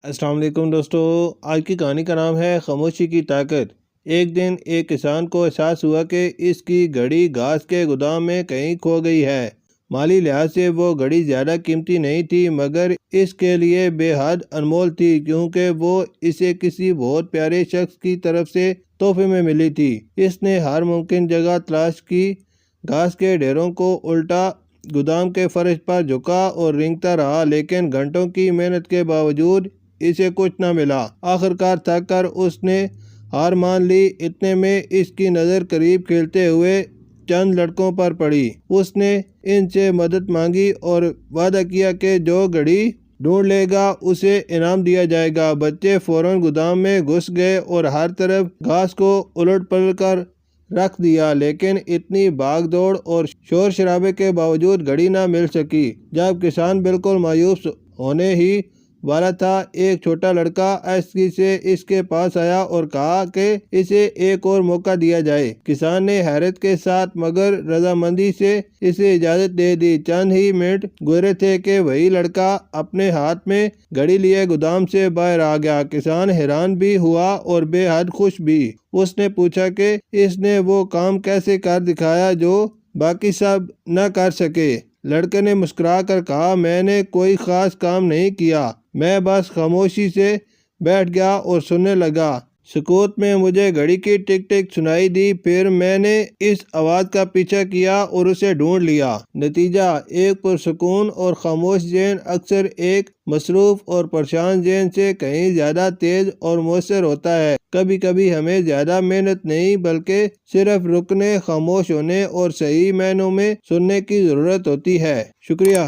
السلام علیکم دوستو، آج کی کہانی کا نام ہے خاموشی کی طاقت۔ ایک دن ایک کسان کو احساس ہوا کہ اس کی گھڑی گھاس کے گودام میں کہیں کھو گئی ہے۔ مالی لحاظ سے وہ گھڑی زیادہ قیمتی نہیں تھی، مگر اس کے لیے بے حد انمول تھی، کیونکہ وہ اسے کسی بہت پیارے شخص کی طرف سے تحفے میں ملی تھی۔ اس نے ہر ممکن جگہ تلاش کی، گھاس کے ڈھیروں کو الٹا، گودام کے فرش پر جھکا اور رینگتا رہا، لیکن گھنٹوں کی محنت کے باوجود اسے کچھ نہ ملا۔ آخرکار تھک کر اس نے ہار مان لی۔ اتنے میں اس کی نظر قریب کھیلتے ہوئے چند لڑکوں پر پڑی۔ اس نے ان سے مدد مانگی اور وعدہ کیا کہ جو گھڑی ڈھونڈ لے گا اسے انعام دیا جائے گا۔ بچے فوراً گودام میں گھس گئے اور ہر طرف گھاس کو الٹ پلٹ کر رکھ دیا، لیکن اتنی بھاگ دوڑ اور شور شرابے کے باوجود گھڑی نہ مل سکی۔ جب کسان بالکل مایوس ہونے ہی والا تھا، ایک چھوٹا لڑکا آہستگی سے اس کے پاس آیا اور کہا کہ اسے ایک اور موقع دیا جائے۔ کسان نے حیرت کے ساتھ مگر رضامندی سے اسے اجازت دے دی۔ چند ہی منٹ گزرے تھے کہ وہی لڑکا اپنے ہاتھ میں گھڑی لیے گودام سے باہر آ گیا۔ کسان حیران بھی ہوا اور بے حد خوش بھی۔ اس نے پوچھا کہ اس نے وہ کام کیسے کر دکھایا جو باقی سب نہ کر سکے۔ لڑکے نے مسکرا کر کہا، میں نے کوئی خاص کام نہیں کیا، میں بس خاموشی سے بیٹھ گیا اور سننے لگا۔ سکوت میں مجھے گھڑی کی ٹک ٹک سنائی دی، پھر میں نے اس آواز کا پیچھا کیا اور اسے ڈھونڈ لیا۔ نتیجہ، ایک پرسکون اور خاموش ذہن اکثر ایک مصروف اور پریشان ذہن سے کہیں زیادہ تیز اور مؤثر ہوتا ہے۔ کبھی کبھی ہمیں زیادہ محنت نہیں بلکہ صرف رکنے، خاموش ہونے اور صحیح معنوں میں سننے کی ضرورت ہوتی ہے۔ شکریہ۔